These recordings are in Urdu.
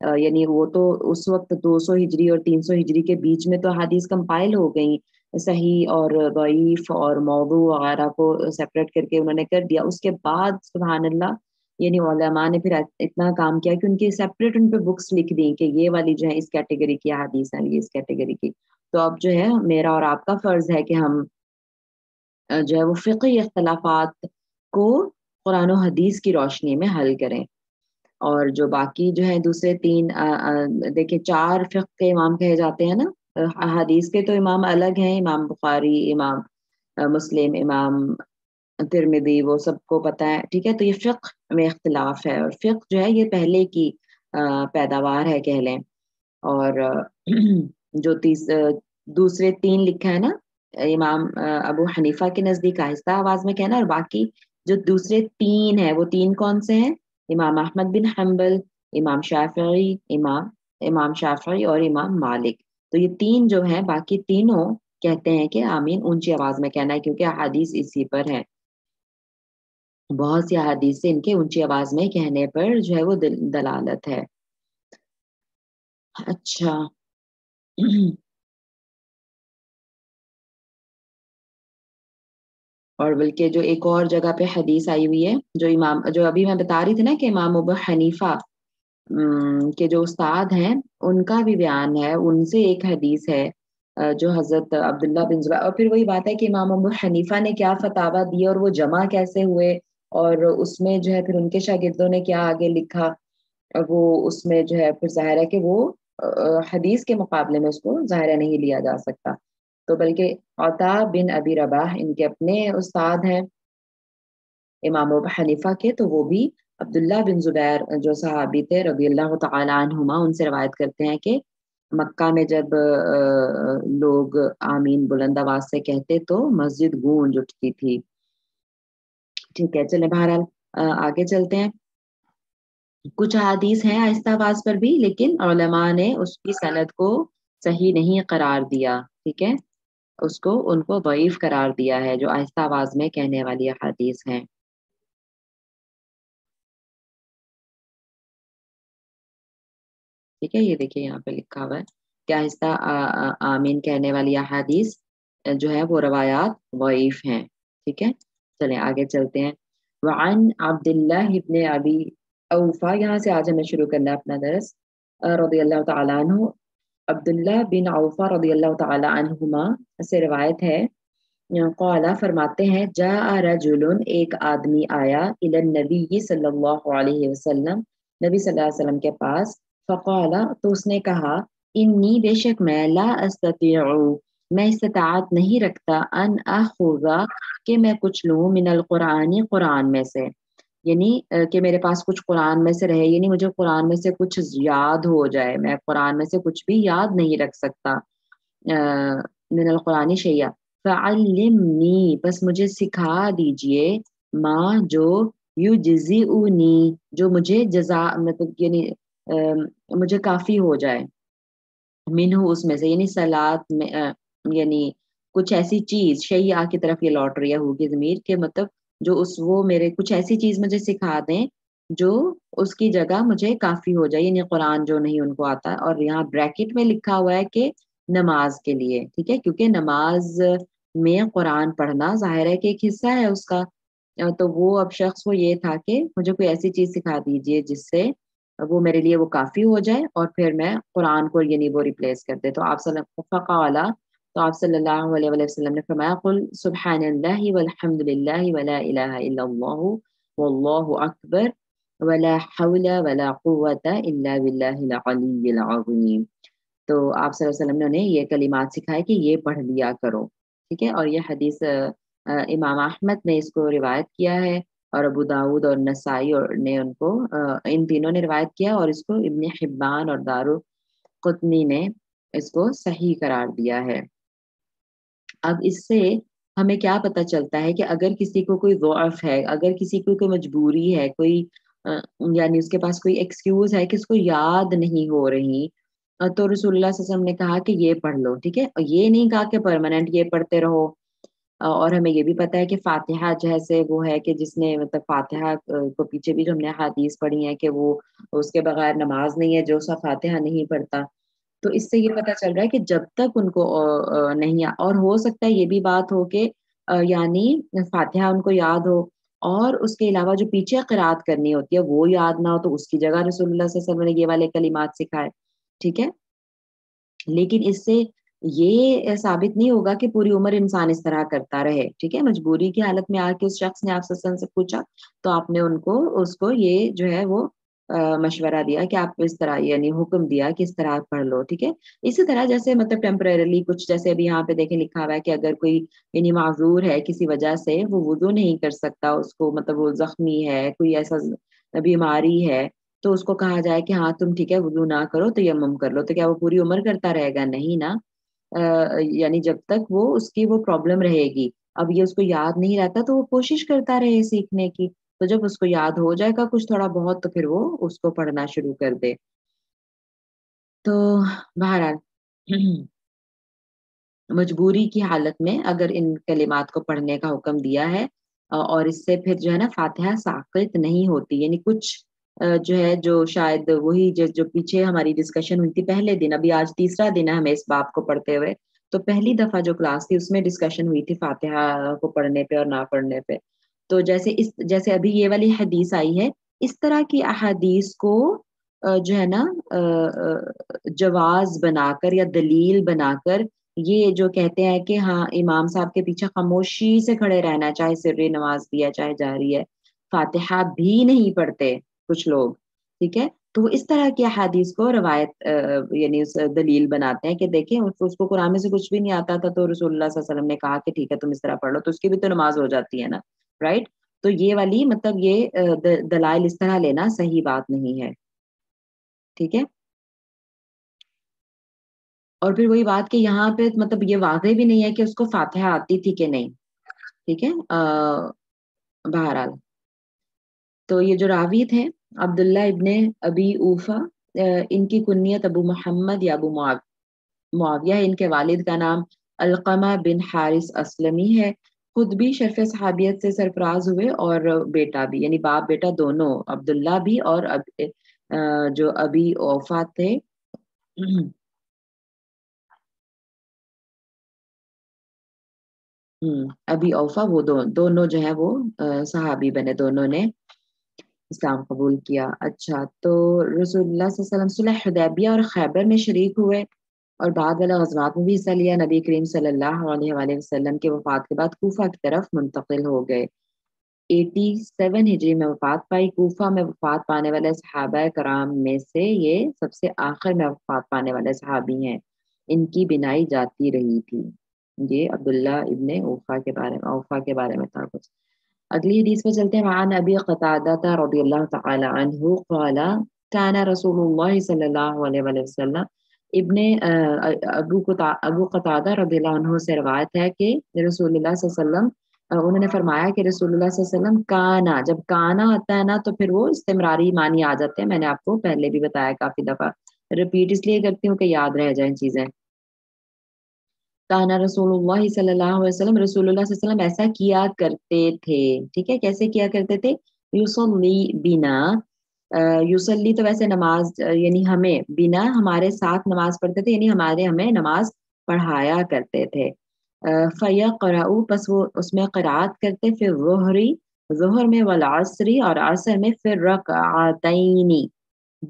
یعنی وہ تو اس وقت 200 ہجری اور 300 ہجری کے بیچ میں تو حدیث کمپائل ہو گئی، صحیح اور ضعیف اور موضوع وغیرہ کو سیپریٹ کر کے انہوں نے کر دیا. اس کے بعد سبحان اللہ یعنی علماء نے پھر اتنا کام کیا کہ ان کی سیپریٹ ان پہ بکس لکھ دی کہ یہ والی جو ہے اس کیٹیگری کی حدیث ہے، یہ اس کیٹیگری کی. تو اب جو ہے میرا اور آپ کا فرض ہے کہ ہم جو ہے وہ فقہی اختلافات کو قرآن و حدیث کی روشنی میں حل کریں. اور جو باقی جو ہے دوسرے تین دیکھیں 4 فقہ کے امام کہے جاتے ہیں نا. حدیث کے تو امام الگ ہیں، امام بخاری، امام مسلم، امام ترمذی، وہ سب کو پتہ ہے، ٹھیک ہے. تو یہ فقہ میں اختلاف ہے، اور فقہ جو ہے یہ پہلے کی پیداوار ہے کہہ لیں. اور جو دوسرے 3 لکھا ہے نا، امام ابو حنیفہ کے نزدیک آہستہ آواز میں کہنا، اور باقی جو دوسرے 3 ہیں وہ 3 کون سے ہیں؟ امام احمد بن حنبل، امام شافعی اور امام مالک. تو یہ 3 جو ہیں، باقی تینوں کہتے ہیں کہ آمین اونچی آواز میں کہنا ہے، کیونکہ احادیث اسی پر ہے. بہت سی احادیث سے ان کے اونچی آواز میں کہنے پر جو ہے وہ دلالت ہے. اچھا اور بلکہ جو ایک اور جگہ پہ حدیث آئی ہوئی ہے، جو ابھی میں بتا رہی تھی نا کہ امام ابو حنیفہ کے جو استاد ہیں ان کا بھی بیان ہے، ان سے ایک حدیث ہے جو حضرت عبداللہ بن زبیر. اور پھر وہی بات ہے کہ امام ابو حنیفہ نے کیا فتاویٰ دی اور وہ جمع کیسے ہوئے، اور اس میں جو ہے پھر ان کے شاگردوں نے کیا آگے لکھا، وہ اس میں جو ہے پھر ظاہر ہے کہ وہ حدیث کے مقابلے میں اس کو ظاہر نہیں لیا جا سکتا. تو بلکہ عطا بن ابی رباح ان کے اپنے استاد ہیں امام ابو حنیفہ کے، تو وہ بھی عبداللہ بن زبیر جو صحابی تھے رضی اللہ تعالی عنہما، ان سے روایت کرتے ہیں کہ مکہ میں جب لوگ آمین بلند آواز سے کہتے تو مسجد گونج اٹھتی تھی. ٹھیک ہے، چلیں بہرحال آگے چلتے ہیں. کچھ حدیث ہیں آہستہ آواز پر بھی، لیکن علماء نے اس کی سند کو صحیح نہیں قرار دیا، ٹھیک ہے، ان کو ضعیف قرار دیا ہے جو آہستہ آواز میں کہنے والی حدیث ہیں. ٹھیک ہے، یہ دیکھیے یہاں پہ لکھا ہوا ہے کہ آہستہ آمین کہنے والی احادیث جو ہے وہ روایات ضعیف ہیں. ٹھیک ہے، چلیں آگے چلتے ہیں. وعن عبداللہ ابن ابی اوفا، یہاں سے آج ہمیں شروع کرنا ہے اپنا درس. رضی اللہ تعالیٰ عنہ، عبداللہ بن اوفا رضی اللہ تعالیٰ عنہما سے روایت ہے، قالا فرماتے ہیں، جاء رجل ایک آدمی آیا الی النبی صلی اللہ علیہ وسلم، نبی صلی اللہ علیہ وسلم کے پاس. فقالا، تو اس نے کہا، انی بے شک میں، لا استطیع میں استطاعت نہیں رکھتا، ان اخذ کہ میں کچھ لوں، من القرآن قرآن میں سے، یعنی کہ میرے پاس کچھ قرآن میں سے رہے، یعنی مجھے قرآن میں سے کچھ یاد ہو جائے، میں قرآن میں سے کچھ بھی یاد نہیں رکھ سکتا. من القرآن شیئا فعلمنی، بس مجھے سکھا دیجئے، ماں جو یجزئنی، جو مجھے جزا مطلب یعنی مجھے کافی ہو جائے، منہ اس میں سے، یعنی صلات میں یعنی کچھ ایسی چیز، شیعہ کی طرف یہ لوٹ رہی ہے ہوگی ضمیر کے، مطلب جو وہ میرے کچھ ایسی چیز مجھے سکھا دیں جو اس کی جگہ مجھے کافی ہو جائے، یعنی قرآن جو نہیں ان کو آتا. اور یہاں بریکٹ میں لکھا ہوا ہے کہ نماز کے لیے، ٹھیک ہے، کیونکہ نماز میں قرآن پڑھنا ظاہر ہے کہ ایک حصہ ہے اس کا. تو وہ اب شخص کو یہ تھا کہ مجھے کوئی ایسی چیز سکھا دیجئے جس سے وہ میرے لیے وہ کافی ہو جائے، اور پھر میں قرآن کو یعنی وہ ریپلیس کر دے. تو آپ صلی اللہ علیہ وسلم نے فرمایا، قل سبحان اللہ والحمد للہ ولا الہ الا اللہ واللہ اکبر ولا حول ولا قوة الا باللہ العلی العظیم. تو آپ صلی اللہ علیہ وسلم نے انہیں یہ کلمات سکھائے کہ یہ پڑھ لیا کرو، ٹھیک ہے. اور یہ حدیث امام احمد نے اس کو روایت کیا ہے، اور ابو داود اور نسائی نے ان کو ان تینوں نے روایت کیا، اور اس کو ابن حبان اور دارقطنی نے اس کو صحیح قرار دیا ہے. اب اس سے ہمیں کیا پتہ چلتا ہے کہ اگر کسی کو کوئی ضعف ہے، اگر کسی کو کوئی مجبوری ہے، کوئی یعنی اس کے پاس کوئی ایکسکیوز ہے کہ اس کو یاد نہیں ہو رہی، تو رسول اللہ صلی اللہ علیہ وسلم نے کہا کہ یہ پڑھ لو، ٹھیک ہے. اور یہ نہیں کہا کہ پرماننٹ یہ پڑھتے رہو. اور ہمیں یہ بھی پتہ ہے کہ فاتحہ جیسے وہ ہے کہ جس نے مطلب فاتحہ کو پیچھے بھی جو ہم نے حدیث پڑھی ہیں کہ وہ اس کے بغیر نماز نہیں ہے جو سا فاتحہ نہیں پڑھتا. تو اس سے یہ پتہ چل رہا ہے کہ جب تک ان کو نہیں اور ہو سکتا ہے یہ بھی بات ہو کہ یعنی فاتحہ ان کو یاد ہو اور اس کے علاوہ جو پیچھے قرات کرنی ہوتی ہے وہ یاد نہ ہو، تو اس کی جگہ رسول اللہ صلی اللہ علیہ وسلم نے یہ والے کلمات سکھائے. ٹھیک ہے، لیکن اس سے یہ ثابت نہیں ہوگا کہ پوری عمر انسان اس طرح کرتا رہے. ٹھیک ہے، مجبوری کی حالت میں آ کے اس شخص نے آپ سے پوچھا تو آپ نے اس کو یہ جو ہے وہ مشورہ دیا کہ آپ اس طرح یعنی حکم دیا کہ اس طرح پڑھ لو. ٹھیک ہے، اسی طرح جیسے مطلب ٹیمپریرلی کچھ جیسے ابھی یہاں پہ دیکھیں لکھا ہوا ہے کہ اگر کوئی یعنی معذور ہے کسی وجہ سے وہ وضو نہیں کر سکتا، اس کو مطلب وہ زخمی ہے، کوئی ایسا بیماری ہے، تو اس کو کہا جائے کہ ہاں تم ٹھیک ہے وضو نہ کرو تیمم کر لو، تو کیا وہ پوری عمر کرتا رہے گا؟ نہیں نا. یعنی جب تک وہ اس کی وہ پرابلم رہے گی. اب یہ اس کو یاد نہیں رہتا تو وہ کوشش کرتا رہے سیکھنے کی، تو جب اس کو یاد ہو جائے گا کچھ تھوڑا بہت تو پھر وہ اس کو پڑھنا شروع کر دے. تو بہرحال مجبوری کی حالت میں اگر ان کلمات کو پڑھنے کا حکم دیا ہے اور اس سے پھر جو ہے نا فاتحہ ساقط نہیں ہوتی. یعنی کچھ جو ہے جو شاید وہی جو پیچھے ہماری ڈسکشن ہوئی تھی پہلے دن، ابھی آج تیسرا دن ہے ہمیں اس باب کو پڑھتے ہوئے، تو پہلی دفعہ جو کلاس تھی اس میں ڈسکشن ہوئی تھی فاتحہ کو پڑھنے پہ اور نہ پڑھنے پہ. تو جیسے ابھی یہ والی حدیث آئی ہے، اس طرح کی احادیث کو جو ہے نا جواز بنا کر یا دلیل بنا کر یہ جو کہتے ہیں کہ ہاں امام صاحب کے پیچھے خاموشی سے کھڑے رہنا، چاہے سری نماز بھی ہے چاہے جاری ہے، فاتحہ بھی نہیں پڑھتے کچھ لوگ. ٹھیک ہے، تو اس طرح کی احادیث کو روایت یعنی اس دلیل بناتے ہیں کہ دیکھیں اس کو قرآن میں سے کچھ بھی نہیں آتا تھا تو رسول اللہ صلی اللہ علیہ وسلم نے کہا کہ ٹھیک ہے تم اس طرح پڑھ لو، تو اس کی بھی تو نماز ہو جاتی ہے نا. رائٹ، تو یہ والی مطلب یہ دلائل اس طرح لینا صحیح بات نہیں ہے. ٹھیک ہے، اور پھر وہی بات کہ یہاں پہ مطلب یہ واضح بھی نہیں ہے کہ اس کو فاتحہ آتی تھی کہ نہیں. ٹھیک ہے، بہرحال تو یہ جو راوی تھے عبداللہ ابن ابی اوفا، ان کی کنیت ابو محمد یا ابو معاویہ ہے. ان کے والد کا نام القمہ بن حارث اسلمی ہے. خود بھی شرف صحابیت سے سرفراز ہوئے اور بیٹا بھی، یعنی باپ بیٹا دونوں، عبداللہ بھی اور جو ابی اوفا تھے ابی اوفا، وہ دونوں جو ہے وہ صحابی بنے، دونوں نے اسلام قبول کیا. اچھا، تو رسول اللہ صلی اللہ علیہ وسلم صلح حدیبیہ اور خیبر میں شریک ہوئے اور بعد والا غزوات میں بھی حصہ لیا. نبی کریم صلی اللہ علیہ وآلہ وسلم کے وفات کے بعد کوفہ کی طرف منتقل ہو گئے. 87 ہجری میں وفات پائی. کوفہ میں وفات پانے والے صحابہ کرام میں سے یہ سب سے آخر میں وفات پانے والے صحابی ہیں. ان کی بنائی جاتی رہی تھی. یہ عبداللہ ابن اوفا کے بارے میں تھا کچھ. اگلی حدیث پہ چلتے ہیں. وعن ابی قتادہ رضی اللہ تعالی عنہ قال كان رسول اللہ صلی اللہ علیہ وآلہ وسلم، ابو قتادہ رضی اللہ عنہ سے روایت ہے کہ رسول اللہ صلی اللہ علیہ وسلم انہوں نے فرمایا کہ رسول اللہ صلی اللہ علیہ وسلم کانا، جب کانا آتا ہے نا تو پھر وہ استمراری معنی آ جاتے ہیں. میں نے آپ کو پہلے بھی بتایا کافی دفعہ، ریپیٹ اس لیے کرتی ہوں کہ یاد رہ جائیں چیزیں. کانا رسول اللہ صلی اللہ علیہ وسلم، رسول اللہ صلی اللہ علیہ وسلم ایسا کیا کرتے تھے. ٹھیک ہے، کیسے کیا کرتے تھے؟ یصلی بنا، یصلی تو ویسے نماز یعنی ہمیں، بنا ہمارے ساتھ نماز پڑھتے تھے، یعنی ہمیں نماز پڑھایا کرتے تھے. فیقرأ، پس وہ اس میں قرات کرتے، پھر ظہری، ظہر میں، والعصری، اور عصر میں، پھر رکعتین،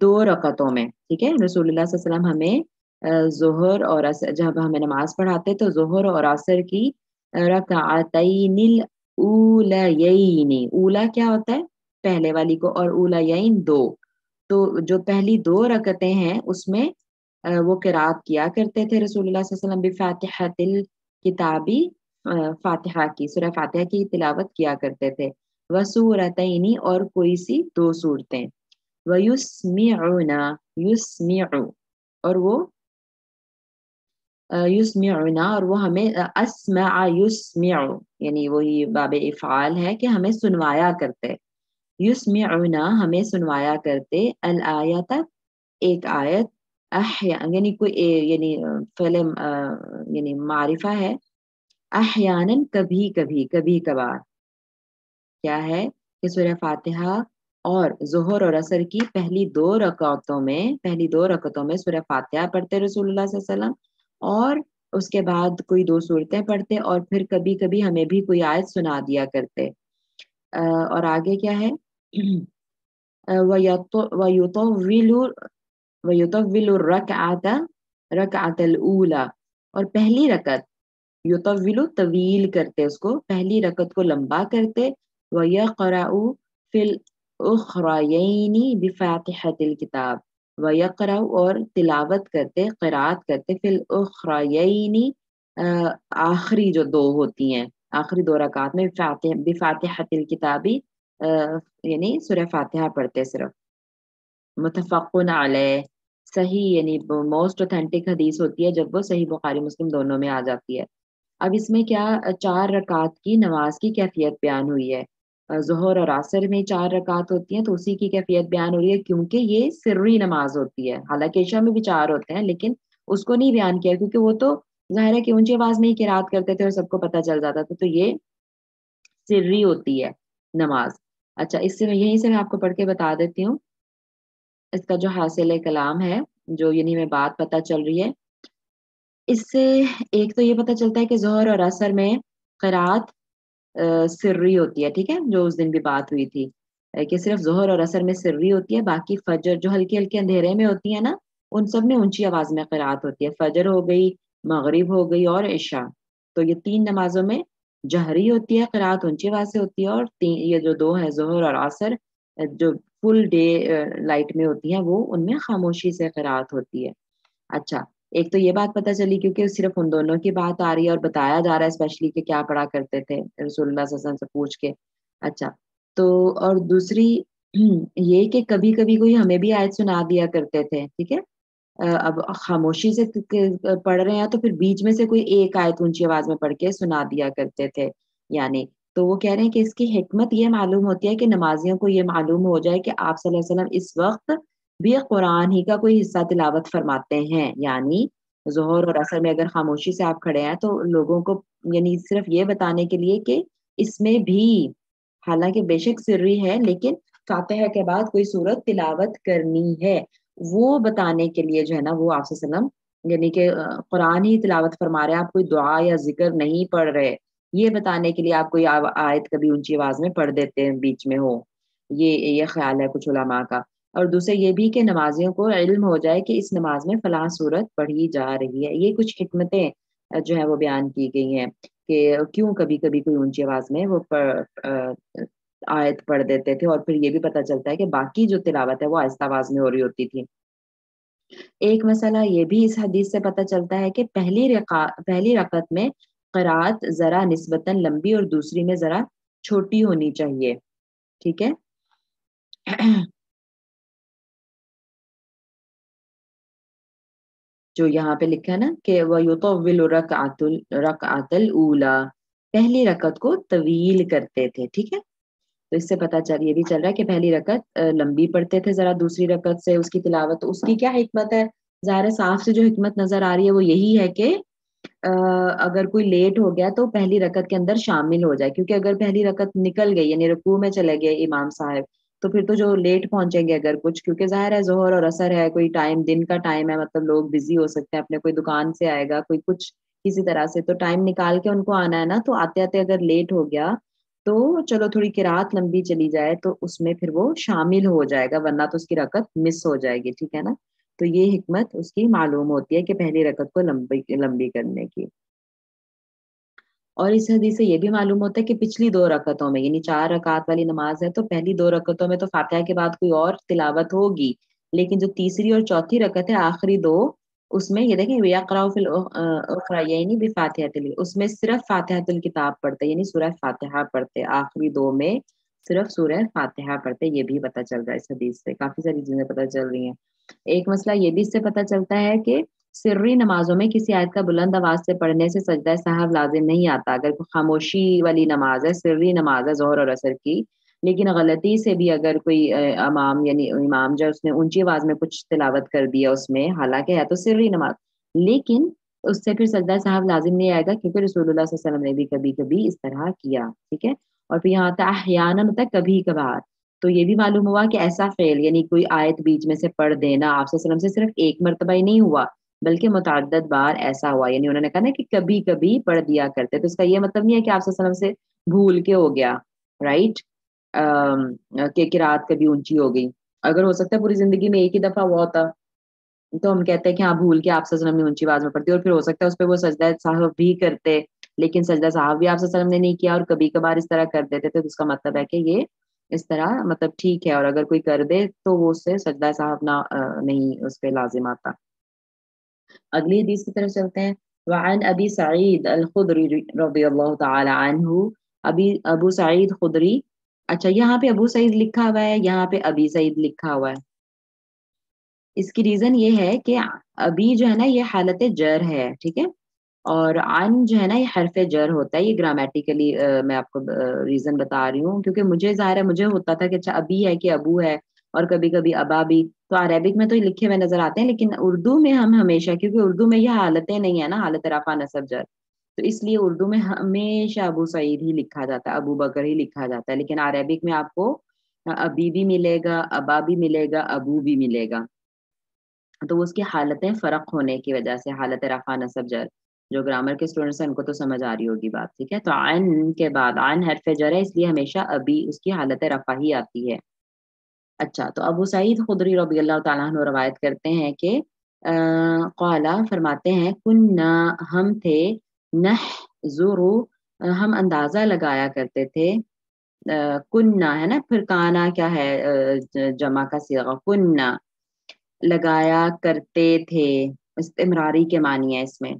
2 رکعتوں میں. ٹھیک ہے، رسول اللہ صلی اللہ علیہ وسلم ہمیں ظہر اور عصر، جب ہمیں نماز پڑھاتے تو ظہر اور عصر کی رکعتین الاولیین، اولا کیا ہوتا ہے؟ پہلے والی کو، اور اولیین 2، تو جو پہلی 2 رکعتیں ہیں اس میں وہ قرات کیا کرتے تھے رسول اللہ صلی اللہ علیہ وسلم بفاتحۃ الکتابی، فاتحہ کی، سورہ فاتحہ کی تلاوت کیا کرتے تھے. وسورتین، اور کوئی سی 2 سورتیں. وَيُسْمِعُنَا، يُسْمِعُ، اور وہ یسمعنا، اور وہ ہمیں اسمع یسمع، یعنی وہی باب افعال ہے کہ ہمیں سنوایا کرتے. یسمعنا، ہمیں سنوایا کرتے، الآیت، ایک آیت، یعنی کوئی یعنی فعل یعنی معرفہ ہے، احیانا، کبھی کبھی، کبھی کبھار. کیا ہے کہ سورہ فاتحہ اور ظہر اور عصر کی پہلی دو رکعتوں میں سورہ فاتحہ پڑھتے رسول اللہ صلی اللہ علیہ وسلم، اور اس کے بعد کوئی دو صورتیں پڑھتے، اور پھر کبھی کبھی ہمیں بھی کوئی آیت سنا دیا کرتے۔ اور آگے کیا ہے؟ وَيُطَوِّلُ الرَّكْعَةَ الْأُولَى، اور پہلی رکعت یطول طویل کرتے، اس کو پہلی رکعت کو لمبا کرتے، وَيَقْرَأُ فِي الْأُخْرَيَيْنِ بِفَاتِحَةِ الْكِتَابِ، وَيَقْرَأُ اور تلاوت کرتے، قرات کرتے، فی الْأُخْرَيَيْنِ آخری جو دو ہوتی ہیں، آخری دو رکعات میں بفاتحة الکتابی یعنی سورہ فاتحہ پڑھتے صرف۔ متفقن علیہ، صحیح یعنی موسٹ اوتھینٹک حدیث ہوتی ہے جب وہ صحیح بخاری مسلم دونوں میں آ جاتی ہے۔ اب اس میں کیا 4 رکعات کی نماز کی کیفیت بیان ہوئی ہے۔ ظہر اور عصر میں 4 رکعات ہوتی ہیں تو اسی کی کیفیت بیان ہو رہی ہے، کیونکہ یہ سری نماز ہوتی ہے۔ حالانکہ عشاء میں بھی 4 ہوتے ہیں لیکن اس کو نہیں بیان کیا، کیونکہ وہ تو ظاہر ہے کہ اونچی آواز میں ہی قرات کرتے تھے اور سب کو پتہ چل جاتا تھا، تو یہ سری ہوتی ہے نماز۔ اچھا، اس سے یہیں سے میں آپ کو پڑھ کے بتا دیتی ہوں اس کا جو حاصل کلام ہے، جو یعنی میں بات پتہ چل رہی ہے، اس سے ایک تو یہ پتہ چلتا ہے کہ ظہر اور عصر میں قرات سری ہوتی ہے، ٹھیک ہے، جو اس دن بھی بات ہوئی تھی کہ صرف ظہر اور عصر میں سری ہوتی ہے، باقی فجر جو ہلکے ہلکے اندھیرے میں ہوتی ہے نا، ان سب میں اونچی آواز میں قرات ہوتی ہے۔ فجر ہو گئی، مغرب ہو گئی اور عشاء، تو یہ 3 نمازوں میں جہری ہوتی ہے، قرات اونچی آواز سے ہوتی ہے، اور یہ جو 2 ہے ظہر اور عصر جو فل ڈے لائٹ میں ہوتی ہیں، وہ ان میں خاموشی سے قرات ہوتی ہے۔ اچھا، ایک تو یہ بات پتہ چلی کیونکہ صرف ان دونوں کی بات آ رہی ہے اور بتایا جا رہا ہے اسپیشلی کہ کیا پڑھا کرتے تھے رسول اللہ صلی اللہ علیہ وسلم سے پوچھ کے۔ اچھا، تو اور دوسری یہ کہ کبھی کبھی کوئی ہمیں بھی آیت سنا دیا کرتے تھے، ٹھیک ہے، اب خاموشی سے پڑھ رہے ہیں تو پھر بیچ میں سے کوئی ایک آیت اونچی آواز میں پڑھ کے سنا دیا کرتے تھے، یعنی تو وہ کہہ رہے ہیں کہ اس کی حکمت یہ معلوم ہوتی ہے کہ نمازیوں کو یہ معلوم ہو جائے کہ آپ صلی اللہ علیہ وسلم اس وقت بھی قرآن ہی کا کوئی حصہ تلاوت فرماتے ہیں، یعنی ظہر اور عصر میں اگر خاموشی سے آپ کھڑے ہیں تو لوگوں کو یعنی صرف یہ بتانے کے لیے کہ اس میں بھی حالانکہ بے شک سری ہے لیکن فاتحہ کے بعد کوئی سورت تلاوت کرنی ہے، وہ بتانے کے لیے جو ہے نا وہ آپ صلی اللہ علیہ وسلم یعنی کہ قرآن ہی تلاوت فرما رہے ہیں، آپ کوئی دعا یا ذکر نہیں پڑھ رہے، یہ بتانے کے لیے آپ کوئی آیت کبھی اونچی آواز میں پڑھ دیتے ہیں بیچ میں ہو، یہ خیال ہے کچھ علماء کا۔ اور دوسرے یہ بھی کہ نمازیوں کو علم ہو جائے کہ اس نماز میں فلاں صورت پڑھی جا رہی ہے۔ یہ کچھ حکمتیں جو ہے وہ بیان کی گئی ہیں کہ کیوں کبھی کبھی کوئی اونچی آواز میں وہ آیت پڑھ دیتے تھے، اور پھر یہ بھی پتہ چلتا ہے کہ باقی جو تلاوت ہے وہ آہستہ آواز میں ہو رہی ہوتی تھی۔ ایک مسئلہ یہ بھی اس حدیث سے پتہ چلتا ہے کہ پہلی رکعت میں قرات ذرا نسبتاً لمبی اور دوسری میں ذرا چھوٹی ہونی چاہیے، ٹھیک ہے۔ جو یہاں پہ لکھا ہے نا کہ وَيُطَوِّلُ رَكْعَةَ الْأُولَى، پہلی رکعت کو طویل کرتے تھے، ٹھیک ہے، تو اس سے پتہ یہ بھی چل رہا ہے کہ پہلی رکعت لمبی پڑھتے تھے ذرا، دوسری رکعت سے اس کی تلاوت، اس کی کیا حکمت ہے؟ ظاہر صاف سے جو حکمت نظر آ رہی ہے وہ یہی ہے کہ اگر کوئی لیٹ ہو گیا تو پہلی رکعت کے اندر شامل ہو جائے، کیونکہ اگر پہلی رکعت نکل گئی یعنی رکوع میں چلے گئے امام صاحب تو پھر تو جو لیٹ پہنچیں گے اگر کچھ، کیونکہ ظاہر ہے ظہر اور عصر ہے، کوئی ٹائم دن کا ٹائم ہے، مطلب لوگ بزی ہو سکتے ہیں، اپنے کوئی دکان سے آئے گا، کوئی کچھ کسی طرح سے، تو ٹائم نکال کے ان کو آنا ہے نا، تو آتے آتے اگر لیٹ ہو گیا تو چلو تھوڑی قرات لمبی چلی جائے تو اس میں پھر وہ شامل ہو جائے گا، ورنہ تو اس کی رکعت مس ہو جائے گی، ٹھیک ہے نا، تو یہ حکمت اس کی معلوم ہوتی ہے کہ پہلی رکعت کو لمبی کرنے کی۔ اور اس حدیث سے یہ بھی معلوم ہوتا ہے کہ پچھلی 2 رکعتوں میں یعنی 4 رکعت والی نماز ہے تو پہلی 2 رکعتوں میں تو فاتحہ کے بعد کوئی اور تلاوت ہوگی، لیکن جو تیسری اور چوتھی رکعت ہے آخری 2، اس میں یہ دیکھیں وَيَقْرَأُ فِي الْأُخْرَيَيْنِ بِفَاتِحَةِ اس میں صرف فاتحۃ الکتاب پڑھتے یعنی سورہ فاتحہ پڑھتے، آخری 2 میں صرف سورہ فاتحہ پڑھتے، یہ بھی پتہ چل رہا ہے اس حدیث سے، کافی ساری چیزیں پتہ چل رہی ہیں۔ ایک مسئلہ یہ بھی اس سے پتہ چلتا ہے کہ سری نمازوں میں کسی آیت کا بلند آواز سے پڑھنے سے سجدہ سہو لازم نہیں آتا، اگر خاموشی والی نماز ہے، سری نماز ہے ظہر اور عصر کی، لیکن غلطی سے بھی اگر کوئی امام یعنی امام جو اس نے اونچی آواز میں کچھ تلاوت کر دیا اس میں، حالانکہ ہے تو سری نماز، لیکن اس سے پھر سجدہ سہو لازم نہیں آئے گا، کیونکہ رسول اللہ صلی اللہ علیہ وسلم نے بھی کبھی کبھی اس طرح کیا، ٹھیک ہے۔ اور پھر یہاں آتا ہے احیانا، ہوتا ہے کبھی کبھار، تو یہ بھی معلوم ہوا کہ ایسا فعل یعنی کوئی آیت بیچ میں سے پڑھ دینا آپ صلی اللہ علیہ وسلم سے صرف ایک مرتبہ ہی نہیں ہوا بلکہ متعدد بار ایسا ہوا، یعنی انہوں نے کہا نا کہ کبھی کبھی پڑھ دیا کرتے، تو اس کا یہ مطلب نہیں ہے کہ آپ صلی اللہ علیہ وسلم سے بھول کے ہو گیا، رائٹ، کہ قرات کبھی اونچی ہو گئی۔ اگر ہو سکتا ہے پوری زندگی میں ایک ہی دفعہ ہوا ہوتا تو ہم کہتے ہیں کہ ہاں بھول کے آپ صلی اللہ علیہ وسلم نے اونچی آواز میں پڑھتی، اور پھر ہو سکتا ہے اس پہ وہ سجدہ صاحب بھی کرتے، لیکن سجدہ صاحب بھی آپ صلی اللہ علیہ وسلم نے نہیں کیا اور کبھی کبھار اس طرح کر دیتے تھے، تو اس کا مطلب ہے کہ یہ اس طرح مطلب ٹھیک ہے، اور اگر کوئی کر دے تو وہ اس سے سجدہ صاحب نہ نہیں اس پہ لازم آتا۔ اگلی حدیث کی طرف چلتے ہیں۔ وعن ابی سعید الخدری رضی اللہ تعالی عنہ، ابو سعید خدری، اچھا یہاں پہ ابو سعید لکھا ہوا ہے، یہاں پہ ابی سعید لکھا ہوا ہے۔ اس کی ریزن یہ ہے کہ ابھی جو ہے نا یہ حالت جر ہے، ٹھیک ہے، اور عن جو ہے نا یہ حرف جر ہوتا ہے، یہ گرامیٹیکلی میں آپ کو ریزن بتا رہی ہوں، کیونکہ مجھے ظاہر ہے مجھے ہوتا تھا کہ اچھا ابھی ہے کہ ابو ہے، اور کبھی کبھی ابا بھی، تو عربک میں تو یہ لکھے ہوئے نظر آتے ہیں، لیکن اردو میں ہم ہمیشہ، کیونکہ اردو میں یہ حالتیں نہیں ہے نا، حالت رفع نصب جر، تو اس لیے اردو میں ہمیشہ ابو سعید ہی لکھا جاتا ہے، ابو بکر ہی لکھا جاتا ہے، لیکن عربک میں آپ کو ابی بھی ملے گا، ابا بھی ملے گا، ابو بھی ملے گا، تو اس کی حالتیں فرق ہونے کی وجہ سے، حالت رفع نصب جر، جو گرامر کے اسٹوڈنٹس ہیں ان کو تو سمجھ آ رہی ہوگی بات، ٹھیک ہے، تو عن کے بعد عن حرف جر ہے، اس لیے ہمیشہ ابھی اس کی حالت رفع ہی آتی ہے۔ اچھا، تو ابو سعید خدری رضی اللہ تعالیٰ عنہ روایت کرتے ہیں کہ قالا فرماتے ہیں، کننا ہم تھے، نحذرو ہم اندازہ لگایا کرتے تھے، کننا ہے نا، پھر کانا کیا ہے جمع کا صیغہ، کننا لگایا کرتے تھے، استمراری کے معنی ہے اس میں،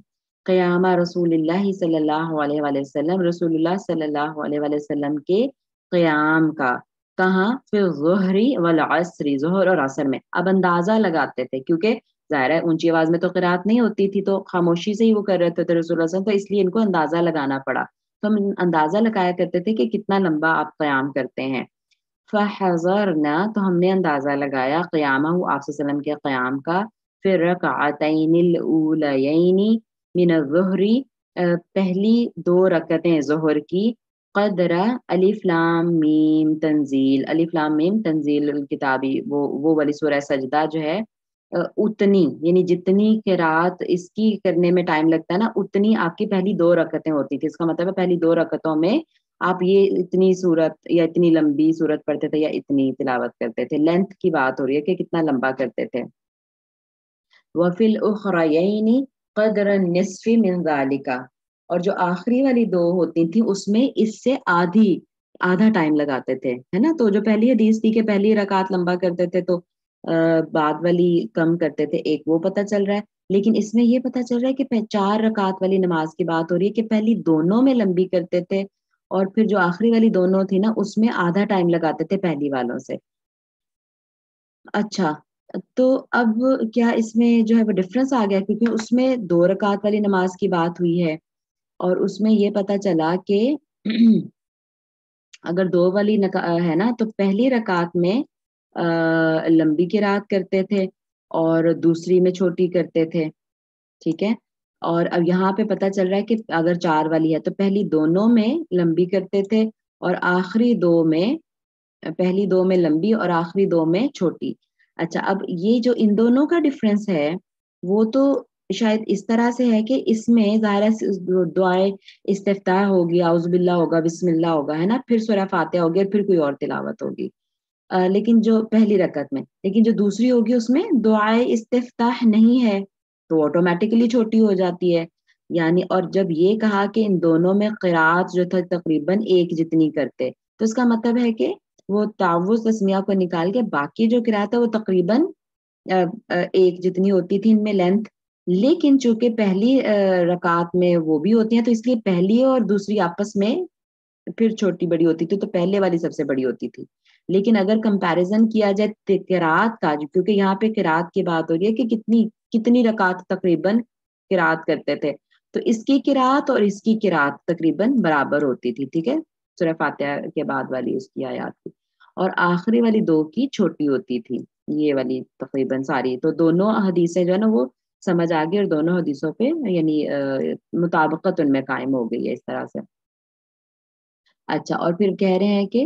قیام رسول اللہ صلی اللہ علیہ وآلہ وسلم، رسول اللہ صلی اللہ علیہ وآلہ وسلم کے قیام کا، کہاں، پھر ظہری والعصری، ظہر اور عصر میں، اب اندازہ لگاتے تھے، کیونکہ ظاہر ہے اونچی آواز میں تو قرات نہیں ہوتی تھی، تو خاموشی سے ہی وہ کر رہے تھے رسول اللہ صلی اللہ علیہ وسلم، تو اس لیے ان کو اندازہ لگانا پڑا، تو ہم اندازہ لگایا کرتے تھے کہ کتنا لمبا آپ قیام کرتے ہیں، فحضرنا تو ہم نے اندازہ لگایا قیامہ آپ صلی اللہ علیہ وسلم کے قیام کا، پھر رکعتین الاولیین من الظہر، پہلی دو رکعتیں ظہر کی، قدر الف لام میم تنزیل، الف لام میم تنزیل الکتابی، وہ والی سورہ سجدہ جو ہے، اتنی یعنی جتنی قرات اس کی کرنے میں ٹائم لگتا ہے نا، اتنی آپ کی پہلی دو رکعتیں ہوتی تھی، اس کا مطلب ہے پہلی دو رکعتوں میں آپ یہ اتنی صورت یا اتنی لمبی صورت پڑھتے تھے یا اتنی تلاوت کرتے تھے، لینتھ کی بات ہو رہی ہے کہ کتنا لمبا کرتے تھے۔ وفی الاخرین قدر النصف من ذالک، اور جو آخری والی دو ہوتی تھی اس میں اس سے آدھا ٹائم لگاتے تھے، ہے نا، تو جو پہلی حدیث تھی کہ پہلی رکعت لمبا کرتے تھے تو بعد والی کم کرتے تھے، ایک وہ پتہ چل رہا ہے، لیکن اس میں یہ پتہ چل رہا ہے کہ 4 رکعت والی نماز کی بات ہو رہی ہے کہ پہلی دونوں میں لمبی کرتے تھے، اور پھر جو آخری والی دونوں تھی نا اس میں آدھا ٹائم لگاتے تھے پہلی والوں سے۔ اچھا، تو اب کیا اس میں جو ہے وہ ڈفرنس آ گیا، کیونکہ اس میں 2 رکعت والی نماز کی بات ہوئی ہے، اور اس میں یہ پتہ چلا کہ اگر 2 والی ہے نا تو پہلی رکعت میں لمبی قرات کرتے تھے اور دوسری میں چھوٹی کرتے تھے، ٹھیک ہے، اور اب یہاں پہ پتہ چل رہا ہے کہ اگر 4 والی ہے تو پہلی دونوں میں لمبی کرتے تھے، اور آخری دو میں، پہلی دو میں لمبی اور آخری دو میں چھوٹی۔ اچھا، اب یہ جو ان دونوں کا ڈفرنس ہے وہ تو شاید اس طرح سے ہے کہ اس میں ظاہر دعائے استفتاح ہوگی، اعوذ باللہ ہوگا، بسم اللہ ہوگا، ہے نا، پھر سورہ فاتحہ ہوگی اور پھر کوئی اور تلاوت ہوگی، لیکن جو پہلی رکعت میں، لیکن جو دوسری ہوگی اس میں دعائے استفتاح نہیں ہے، تو آٹومیٹکلی چھوٹی ہو جاتی ہے، یعنی، اور جب یہ کہا کہ ان دونوں میں قرات جو تھا تقریباً ایک جتنی کرتے، تو اس کا مطلب ہے کہ وہ تعوذ تسمیہ کو نکال کے باقی جو قرات ہے وہ تقریباً ایک جتنی ہوتی تھی ان میں لینتھ، لیکن چونکہ پہلی رکعت میں وہ بھی ہوتی ہیں تو اس لیے پہلی اور دوسری آپس میں پھر چھوٹی بڑی ہوتی تھی، تو پہلے والی سب سے بڑی ہوتی تھی، لیکن اگر کمپیریزن کیا جائے قرات کا، کیونکہ یہاں پہ قرات کی بات ہو رہی ہے کہ کتنی رکعت تقریباً قرات کرتے تھے، تو اس کی قرات اور اس کی قرات تقریباً برابر ہوتی تھی، ٹھیک ہے، سورہ فاتحہ کے بعد والی اس کی آیات کی، اور آخری والی دو کی چھوٹی ہوتی تھی، یہ والی تقریباً ساری، تو دونوں حدیثیں جو ہے نا وہ سمجھ آ گئی، اور دونوں حدیثوں پہ یعنی مطابقت ان میں قائم ہو گئی ہے اس طرح سے۔ اچھا، اور پھر کہہ رہے ہیں کہ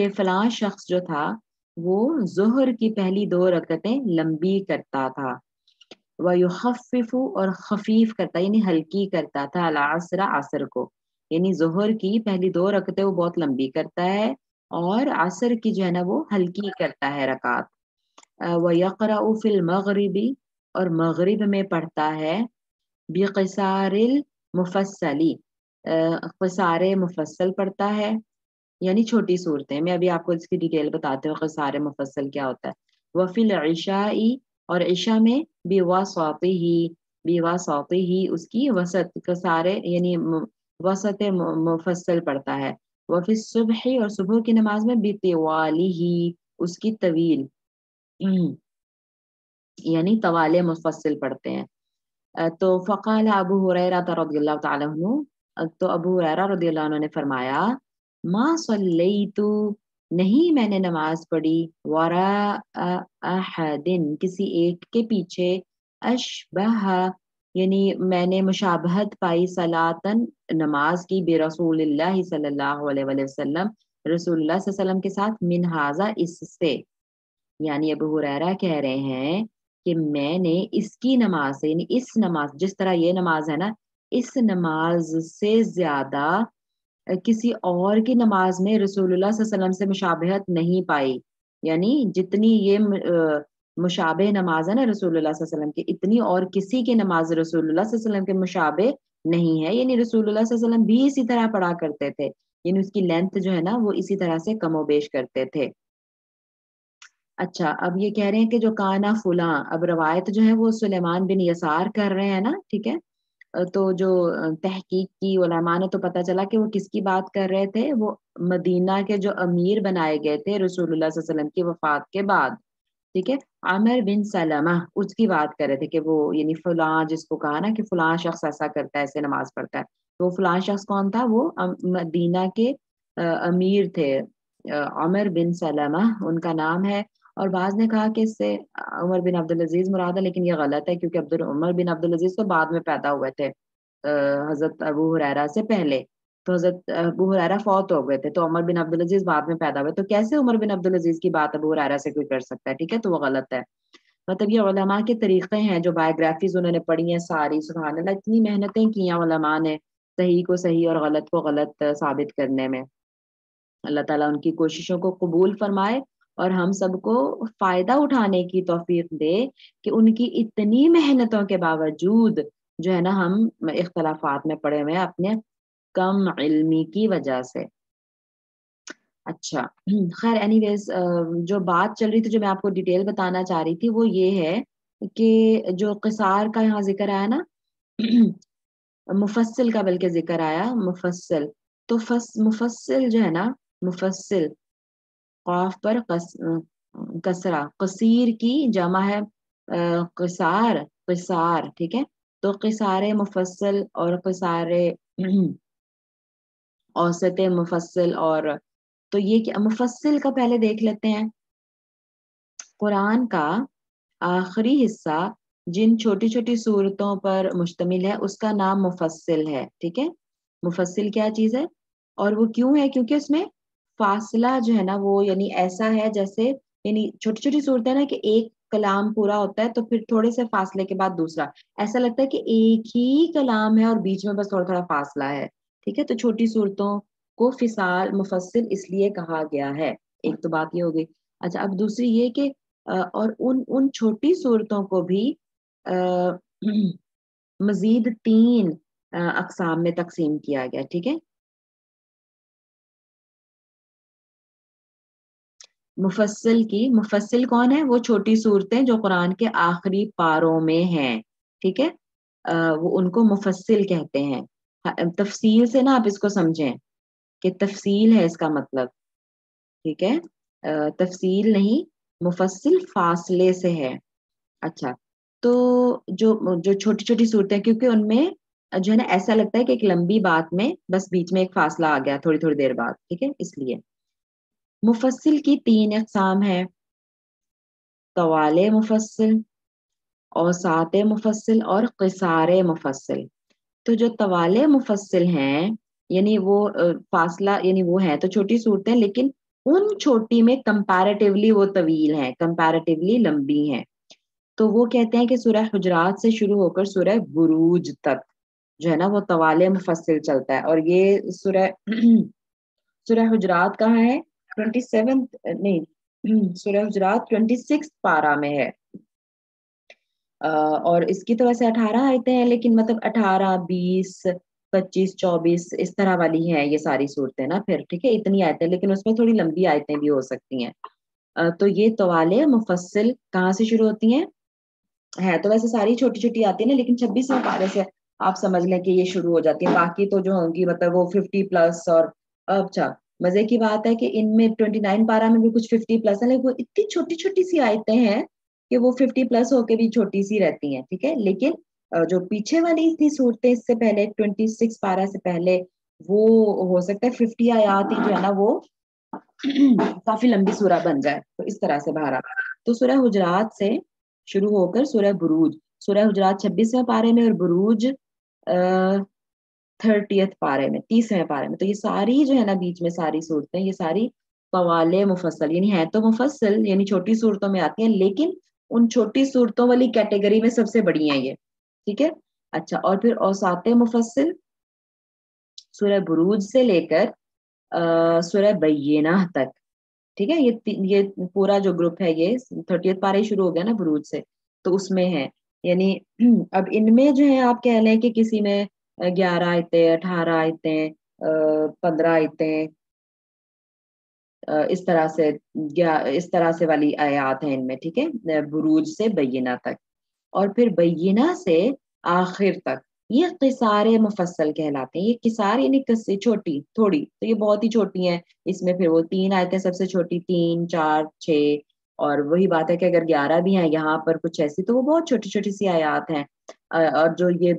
کہ فلاں شخص جو تھا وہ ظہر کی پہلی 2 رکعتیں لمبی کرتا تھا، وَيُخَفِّفُ اور خفیف کرتا یعنی ہلکی کرتا تھا، العصر عصر کو، یعنی ظہر کی پہلی 2 رکعتیں وہ بہت لمبی کرتا ہے اور عصر کی جو ہے نا وہ ہلکی کرتا ہے رکعت۔ وَيَقْرَأُ فِي الْمَغْرِبِ اور مغرب میں پڑھتا ہے بِقِصَارِ الْمُفَصَّلِ، قصار مفصل پڑھتا ہے یعنی چھوٹی صورتیں۔ میں ابھی آپ کو اس کی ڈیٹیل بتاتے ہوں قصار مفصل کیا ہوتا ہے۔ وفی العشاء اور عشاء میں بواسطہ اس کی وسط قصار یعنی وسط مفصل پڑھتا ہے۔ وفی الصبح اور صبح کی نماز میں بطوالہ اس کی طویل یعنی طوال مفصل پڑھتے ہیں۔ تو فقال ابو ہریرہ رضی اللہ تعالی عنہ، تو ابو ہریرہ رضی اللہ عنہ نے فرمایا ما صلیت نہیں میں نے نماز پڑھی وراء احد کسی ایک کے پیچھے اشبہ یعنی میں نے مشابہت پائی صلاتن نماز کی برسول اللہ صلی اللہ علیہ وآلہ وسلم رسول اللہ صلی اللہ علیہ وسلم کے ساتھ من ھذا اس سے، یعنی ابو ہریرہ کہہ رہے ہیں کہ میں نے اس کی نماز سے یعنی اس نماز جس طرح یہ نماز ہے نا اس نماز سے زیادہ کسی اور کی نماز میں رسول اللہ صلی اللہ علیہ وسلم سے مشابہت نہیں پائی، یعنی جتنی یہ مشابہ نماز ہے نا رسول اللہ صلی اللہ علیہ وسلم کی اتنی اور کسی کی نماز رسول اللہ صلی اللہ علیہ وسلم کے مشابہ نہیں ہے، یعنی رسول اللہ صلی اللہ علیہ وسلم بھی اسی طرح پڑھا کرتے تھے، یعنی اس کی لینتھ جو ہے نا وہ اسی طرح سے کم و بیش کرتے تھے۔ اچھا اب یہ کہہ رہے ہیں کہ جو کانا فلاں، اب روایت جو ہے وہ سلیمان بن یسار کر رہے ہیں نا، ٹھیک ہے، تو جو تحقیق کی علماء نے تو پتہ چلا کہ وہ کس کی بات کر رہے تھے، وہ مدینہ کے جو امیر بنائے گئے تھے رسول اللہ صلی اللہ علیہ وسلم کی وفات کے بعد، ٹھیک ہے، عامر بن سلمہ اس کی بات کر رہے تھے کہ وہ یعنی فلاں جس کو کہا نا کہ فلاں شخص ایسا کرتا ہے ایسے نماز پڑھتا ہے، تو وہ فلاں شخص کون تھا، وہ مدینہ کے امیر تھے، عمر بن سلمہ ان کا نام ہے، اور بعض نے کہا کہ اس سے عمر بن عبدالعزیز مراد ہے، لیکن یہ غلط ہے کیونکہ عمر بن عبدالعزیز تو بعد میں پیدا ہوئے تھے حضرت ابو ہریرہ سے پہلے، تو حضرت ابو ہریرہ فوت ہو گئے تھے تو عمر بن عبدالعزیز بعد میں پیدا ہوئے، تو کیسے عمر بن عبدالعزیز کی بات ابو ہریرہ سے کوئی کر سکتا ہے، ٹھیک ہے، تو وہ غلط ہے۔ مطلب یہ علماء کے طریقے ہیں جو بایوگرافیز انہوں نے پڑھی ہیں ساری، سبحان اللہ اتنی محنتیں کی ہیں علماء نے صحیح کو صحیح اور غلط کو غلط ثابت کرنے میں۔ اللہ تعالیٰ ان کی کوششوں کو قبول فرمائے اور ہم سب کو فائدہ اٹھانے کی توفیق دے کہ ان کی اتنی محنتوں کے باوجود جو ہے نا ہم اختلافات میں پڑے ہوئے ہیں اپنے کم علمی کی وجہ سے۔ اچھا خیر اینی ویز جو بات چل رہی تھی جو میں آپ کو ڈیٹیل بتانا چاہ رہی تھی وہ یہ ہے کہ جو قصار کا یہاں ذکر آیا نا مفصل کا بلکہ ذکر آیا مفصل، تو مفصل جو ہے نا مفصل قاف پر کسرہ قصیر کی جمع ہے قصار قصار، ٹھیک ہے، تو قصار مفصل اور قصار اوسط مفصل، اور تو یہ کیا مفصل کا پہلے دیکھ لیتے ہیں۔ قرآن کا آخری حصہ جن چھوٹی چھوٹی صورتوں پر مشتمل ہے اس کا نام مفصل ہے، ٹھیک ہے، مفصل کیا چیز ہے اور وہ کیوں ہے، کیونکہ اس میں فاصلہ جو ہے نا وہ یعنی ایسا ہے جیسے یعنی چھوٹی چھوٹی صورتیں نا کہ ایک کلام پورا ہوتا ہے تو پھر تھوڑے سے فاصلے کے بعد دوسرا، ایسا لگتا ہے کہ ایک ہی کلام ہے اور بیچ میں بس تھوڑا تھوڑا فاصلہ ہے، ٹھیک ہے، تو چھوٹی صورتوں کو فصال مفصل اس لیے کہا گیا ہے، ایک تو بات یہ ہوگی۔ اچھا اب دوسری یہ کہ اور ان چھوٹی صورتوں کو بھی مزید 3 اقسام میں تقسیم کیا گیا، ٹھیک ہے، مفصل کون ہے، وہ چھوٹی صورتیں جو قرآن کے آخری پاروں میں ہیں، ٹھیک ہے، وہ ان کو مفصل کہتے ہیں۔ تفصیل سے نا آپ اس کو سمجھیں کہ تفصیل ہے اس کا مطلب، ٹھیک ہے، تفصیل نہیں، مفصل فاصلے سے ہے۔ اچھا تو جو چھوٹی چھوٹی صورتیں کیونکہ ان میں جو ہے نا ایسا لگتا ہے کہ ایک لمبی بات میں بس بیچ میں ایک فاصلہ آ گیا تھوڑی تھوڑی دیر بعد، ٹھیک ہے، اس لیے مفصل کی 3 اقسام ہیں، طوال مفصل، اوساط مفصل اور قصار مفصل۔ تو جو طوال مفصل ہیں یعنی وہ فاصلہ یعنی وہ ہیں تو چھوٹی صورتیں لیکن ان چھوٹی میں کمپیریٹیولی وہ طویل ہیں، کمپیریٹیولی لمبی ہیں. تو وہ کہتے ہیں کہ سورہ حجرات سے شروع ہو کر سورہ بروج تک جو ہے نا وہ طوال مفصل چلتا ہے. اور یہ سورہ سورہ حجرات کہاں ہے؟ 27 نہیں، سورہ حجرات 26 پارہ میں ہے. اور اس کی تو ویسے 18 آیتیں ہیں، لیکن مطلب 18 20 25 24 اس طرح والی ہیں یہ ساری صورتیں نا. پھر ٹھیک ہے اتنی آیتیں، لیکن اس میں تھوڑی لمبی آیتیں بھی ہو سکتی ہیں. تو یہ طوال مفصل کہاں سے شروع ہوتی ہیں؟ ہے تو ویسے ساری چھوٹی چھوٹی آتی ہے نا، لیکن 26ویں پارے سے آپ سمجھ لیں کہ یہ شروع ہو جاتی ہے. باقی تو جو ہوں گی مطلب وہ 50 پلس. اور اچھا مزے کی بات ہے کہ ان میں 29 پارا میں بھی کچھ 50 پلس ہے، لیکن وہ اتنی چھوٹی چھوٹی سی آیتیں ہیں کہ وہ 50 پلس ہو کے بھی چھوٹی سی رہتی ہیں. ٹھیک ہے، لیکن جو پیچھے والی تھی صورتیں اس سے پہلے 26 پارا سے پہلے، وہ ہو سکتا ہے 50 آیات ہی جو ہے نا وہ کافی لمبی سورہ بن جائے. تو اس طرح سے بہرحال تو سورہ حجرات سے شروع ہو کر سورہ بروج، سورہ حجرات 26ویں پارے میں اور بروج 30th پارے میں، 30ویں پارے میں. تو یہ ساری جو ہے نا بیچ میں ساری صورتیں یہ ساری طوال مفصل یعنی ہے تو مفصل یعنی چھوٹی صورتوں میں آتی ہیں، لیکن ان چھوٹی صورتوں والی کیٹیگری میں سب سے بڑی ہیں یہ. ٹھیک ہے. اچھا اور پھر اوساط مفصل سورہ بروج سے لے کر سورہ بینہ تک. ٹھیک ہے، یہ پورا جو گروپ ہے یہ 30th پارے شروع ہو گیا نا بروج سے، تو اس میں ہے. یعنی اب ان میں جو ہے آپ کہہ لیں کہ کسی میں 11 آیتیں 18 آیتیں 15 آیتیں اس طرح سے والی آیات ہیں ان میں. ٹھیک ہے، بروج سے بینہ تک. اور پھر بینہ سے آخر تک یہ قصار مفصل کہلاتے ہیں. یہ قصار یعنی چھوٹی تھوڑی، تو یہ بہت ہی چھوٹی ہیں. اس میں پھر وہ 3 آیتیں سب سے چھوٹی، 3 4 6. اور وہی بات ہے کہ اگر 11 بھی ہیں یہاں پر کچھ ایسی تو وہ بہت چھوٹی چھوٹی سی آیات ہیں. اور جو یہ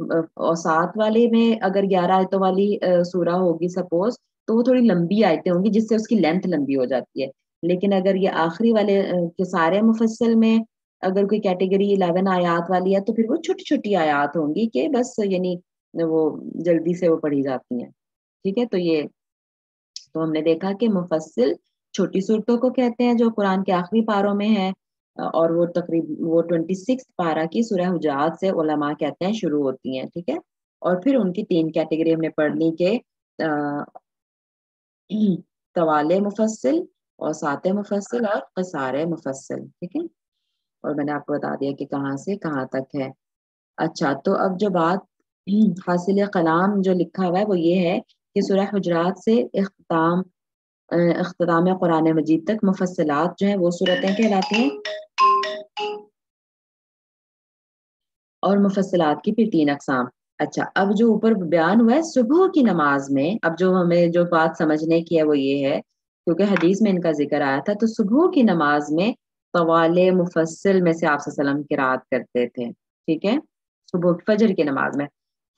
اوساط والے میں اگر 11 آیتوں والی سورہ ہوگی سپوز، تو وہ تھوڑی لمبی آیتیں ہوں گی جس سے اس کی لینتھ لمبی ہو جاتی ہے. لیکن اگر یہ آخری والے قصار مفصل میں اگر کوئی کیٹیگری 11 آیات والی ہے تو پھر وہ چھوٹی چھوٹی آیات ہوں گی کہ بس یعنی وہ جلدی سے وہ پڑھی جاتی ہیں. ٹھیک ہے، تو ہم نے دیکھا کہ مفصل چھوٹی صورتوں کو کہتے ہیں جو قرآن کے آخری پاروں میں ہیں. اور وہ وہ 26 پارہ کی سورہ حجرات سے علماء کہتے ہیں شروع ہوتی ہیں. ٹھیک ہے، اور پھر ان کی 3 کیٹیگری ہم نے پڑھ لی کہ طوال مفصل، اوساط مفصل اور قصار مفصل. ٹھیک ہے، اور میں نے آپ کو بتا دیا کہ کہاں سے کہاں تک ہے. اچھا تو اب جو بات حاصل کلام جو لکھا ہوا ہے وہ یہ ہے کہ سورہ حجرات سے اختتام قرآن مجید تک مفصلات جو ہیں وہ صورتیں کہلاتی ہیں. اور مفصلات کی پھر 3 اقسام. اچھا اب جو اوپر بیان ہوا ہے صبح کی نماز میں، اب جو ہمیں جو بات سمجھنے کی ہے وہ یہ ہے کیونکہ حدیث میں ان کا ذکر آیا تھا. تو صبح کی نماز میں طوال مفصل میں سے آپ صلی اللہ علیہ وسلم قرات کرتے تھے. ٹھیک ہے، صبح فجر کی نماز میں،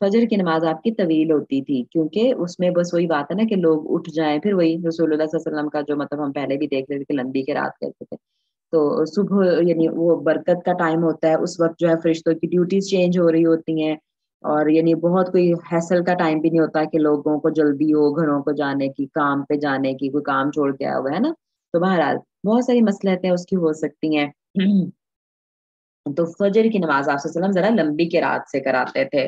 فجر کی نماز آپ کی طویل ہوتی تھی کیونکہ اس میں بس وہی بات ہے نا کہ لوگ اٹھ جائیں. پھر وہی رسول اللہ صلی اللہ علیہ وسلم کا جو مطلب ہم پہلے بھی دیکھ رہے تھے کہ لمبی قرات کرتے تھے. تو صبح یعنی وہ برکت کا ٹائم ہوتا ہے، اس وقت جو ہے فرشتوں کی ڈیوٹیز چینج ہو رہی ہوتی ہیں. اور یعنی بہت کوئی حیصل کا ٹائم بھی نہیں ہوتا کہ لوگوں کو جلدی ہو گھروں کو جانے کی، کام پہ جانے کی، کوئی کام چھوڑ کے آیا ہوا ہے نا. تو بہرحال بہت ساری مصلحتیں اس کی ہو سکتی ہیں. تو فجر کی نماز آپ صلی اللہ علیہ وسلم ذرا لمبی قرات سے کراتے تھے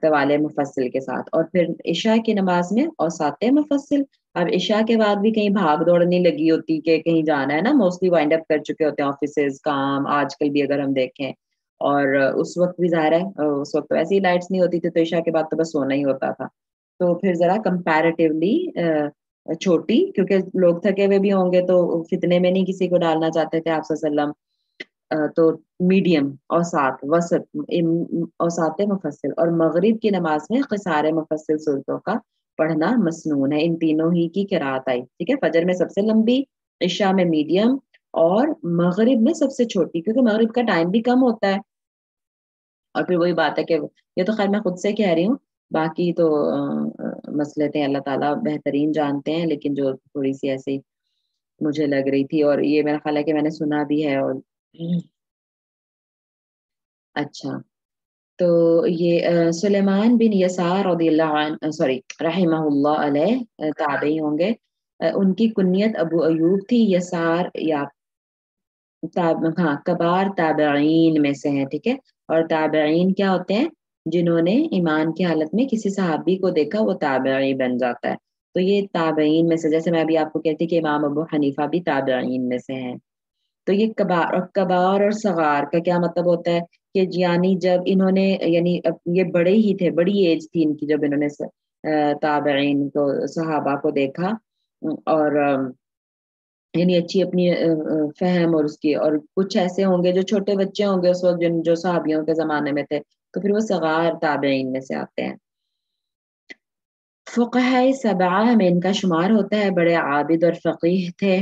طوال مفصل کے ساتھ. اور پھر عشاء کی نماز میں اوساط مفصل. اب عشاء کے بعد بھی کہیں بھاگ دوڑ نہیں لگی ہوتی کہ کہیں جانا ہے نا، موسٹلی وائنڈ اپ کر چکے ہوتے ہیں آفیسز کام آج کل بھی اگر ہم دیکھیں. اور اس وقت بھی ظاہر ہے اس وقت ویسے ہی لائٹس نہیں ہوتی تھی تو عشاء کے بعد تو بس سونا ہی ہوتا تھا. تو پھر ذرا کمپیریٹیولی چھوٹی، کیونکہ لوگ تھکے ہوئے بھی ہوں گے تو فتنے میں نہیں کسی کو ڈالنا چاہتے تھے آپ صلی اللہ علیہ وسلم. تو میڈیم اوساط وسط اوساط مفصل. اور مغرب کی نماز میں قصار مفصل صورتوں کا پڑھنا مسنون ہے. ان تینوں ہی کی قرات آئی. ٹھیک ہے، فجر میں سب سے لمبی، عشاء میں میڈیم، اور مغرب میں سب سے چھوٹی کیونکہ مغرب کا ٹائم بھی کم ہوتا ہے. اور پھر وہی بات ہے کہ یہ تو خیر میں خود سے کہہ رہی ہوں، باقی تو مصلحتیں اللہ تعالیٰ بہترین جانتے ہیں، لیکن جو تھوڑی سی ایسی مجھے لگ رہی تھی اور یہ میرا خیال ہے کہ میں نے سنا بھی ہے. اور اچھا تو یہ سلیمان بن یسار رضی اللہ عنہ رحمہ اللہ علیہ تابعی ہوں گے. ان کی کنیت ابو ایوب تھی، یسار یا ہاں کبار تابعین میں سے ہیں، ٹھیک ہے. اور تابعین کیا ہوتے ہیں؟ جنہوں نے ایمان کی حالت میں کسی صحابی کو دیکھا وہ تابعی بن جاتا ہے. تو یہ تابعین میں سے، جیسے میں ابھی آپ کو کہتی کہ امام ابو حنیفہ بھی تابعین میں سے ہیں. تو یہ کبار اور صغار کا کیا مطلب ہوتا ہے کہ یعنی جب انہوں نے یعنی یہ بڑے ہی تھے، بڑی ایج تھی ان کی جب انہوں نے تابعین کو صحابہ کو دیکھا، اور یعنی اچھی اپنی فہم اور اس کی، اور کچھ ایسے ہوں گے جو چھوٹے بچے ہوں گے اس وقت جو صحابیوں کے زمانے میں تھے، تو پھر وہ صغار تابعین میں سے آتے ہیں. فقہ سبعہ میں ان کا شمار ہوتا ہے، بڑے عابد اور فقیہ تھے،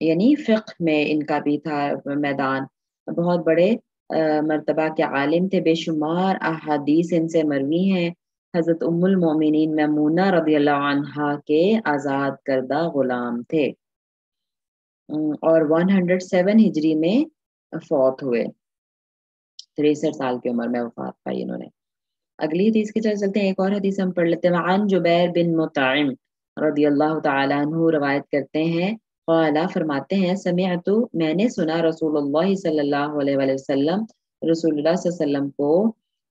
یعنی فقہ میں ان کا بھی تھا میدان، بہت بڑے مرتبہ کے عالم تھے، بے شمار احادیث ان سے مروی ہیں. حضرت ام المومنین میمونہ رضی اللہ عنہا کے آزاد کردہ غلام تھے، اور 107 ہجری میں فوت ہوئے، 63 سال کی عمر میں وفات پائی انہوں نے. اگلی حدیث کی طرف چلتے ہیں، ایک اور حدیث ہم پڑھ لیتے ہیں. عن جبیر بن مطعم رضی اللہ تعالیٰ عنہ روایت کرتے ہیں، قال فرماتے ہیں، سمعت میں نے سنا رسول اللہ صلی اللہ علیہ وآلہ وسلم، رسول اللہ صلی اللہ علیہ وسلم کو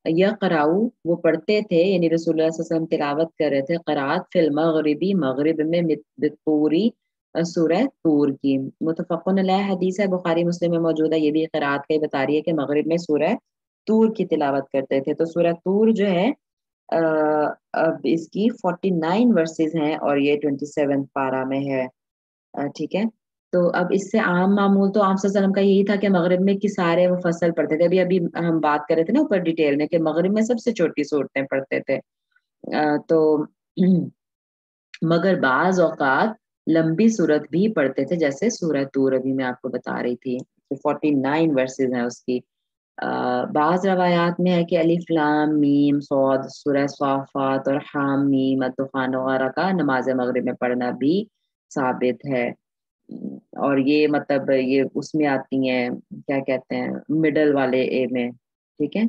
یقرأ وہ پڑھتے تھے، یعنی رسول اللہ صلی اللہ علیہ وسلم تلاوت کر رہے تھے، قرات فی المغربی مغرب میں، بالطوری سورہ طور کی. متفقن علیہ حدیث ہے، بخاری مسلم میں موجود ہے. یہ بھی قرات کا ہی بتا رہی ہے کہ مغرب میں سورہ طور کی تلاوت کرتے تھے. تو سورہ طور جو ہے اب اس کی 49 ورسز ہیں اور یہ 27 پارہ میں ہے، ٹھیک ہے. تو اب اس سے عام معمول تو آپ صلی اللہ علیہ وسلم کا یہی تھا کہ مغرب میں سارے مفصل پڑھتے تھے. ابھی ہم بات کر رہے تھے نا اوپر ڈیٹیل میں کہ مغرب میں سب سے چھوٹی صورتیں پڑھتے تھے. تو مگر بعض اوقات لمبی صورت بھی پڑھتے تھے، جیسے سورہ طور ابھی میں آپ کو بتا رہی تھی، 49 ورسز ہیں اس کی. بعض روایات میں ہے کہ الف لام میم صاد، سورہ صافات اور حام میم الدخان وغیرہ کا نماز مغرب میں پڑھنا بھی ثابت ہے. اور یہ مطلب یہ اس میں آتی ہیں، کیا کہتے ہیں، مڈل والے اے میں، ٹھیک ہے.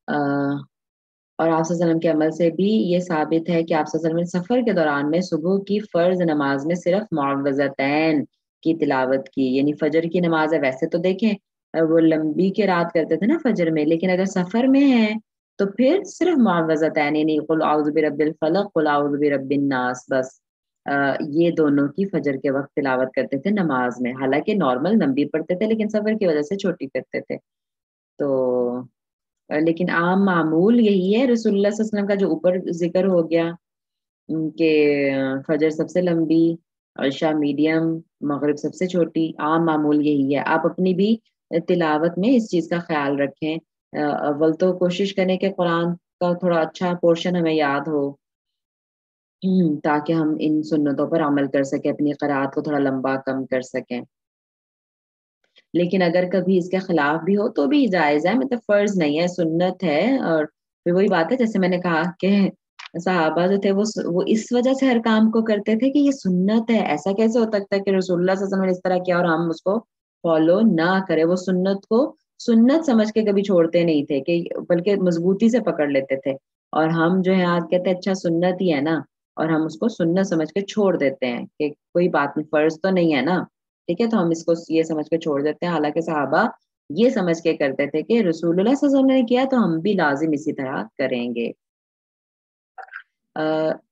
اور آپ صلی اللہ علیہ وسلم کے عمل سے بھی یہ ثابت ہے کہ آپ صلی اللہ علیہ وسلم سفر کے دوران میں صبح کی فرض نماز میں صرف معوذتین کی تلاوت کی، یعنی فجر کی نماز ہے. ویسے تو دیکھیں وہ لمبی کے رات کرتے تھے نا فجر میں، لیکن اگر سفر میں ہیں تو پھر صرف معوذتین، یعنی قل اعوذ برب الفلق قل اعوذ برب الناس، بس یہ دونوں کی فجر کے وقت تلاوت کرتے تھے نماز میں. حالانکہ نارمل لمبی پڑھتے تھے لیکن سفر کی وجہ سے چھوٹی کرتے تھے. تو لیکن عام معمول یہی ہے رسول اللہ صلی اللہ علیہ وسلم کا جو اوپر ذکر ہو گیا کہ فجر سب سے لمبی، عشاء میڈیم، مغرب سب سے چھوٹی. عام معمول یہی ہے. آپ اپنی بھی تلاوت میں اس چیز کا خیال رکھیں. اول تو کوشش کریں کہ قرآن کا تھوڑا اچھا پورشن ہمیں یاد ہو، تاکہ ہم ان سنتوں پر عمل کر سکیں، اپنی قرآت کو تھوڑا لمبا کم کر سکیں. لیکن اگر کبھی اس کے خلاف بھی ہو تو بھی جائز ہے، مطلب فرض نہیں ہے، سنت ہے. اور پھر وہی بات ہے جیسے میں نے کہا کہ صحابہ جو تھے وہ اس وجہ سے ہر کام کو کرتے تھے کہ یہ سنت ہے. ایسا کیسے ہو سکتا ہے کہ رسول اللہ صلی اللہ علیہ وسلم نے اس طرح کیا اور ہم اس کو فالو نہ کریں. وہ سنت کو سنت سمجھ کے کبھی چھوڑتے نہیں تھے، کہ بلکہ مضبوطی سے پکڑ لیتے تھے. اور ہم جو ہے آج کہتے ہیں اچھا سنت ہی ہے نا، اور ہم اس کو سنت سمجھ کے چھوڑ دیتے ہیں کہ کوئی بات نہیں، فرض تو نہیں ہے نا، ٹھیک ہے، تو ہم اس کو یہ سمجھ کے چھوڑ دیتے ہیں. حالانکہ صحابہ یہ سمجھ کے کرتے تھے کہ رسول اللہ صلی اللہ علیہ وسلم نے کیا تو ہم بھی لازم اسی طرح کریں گے.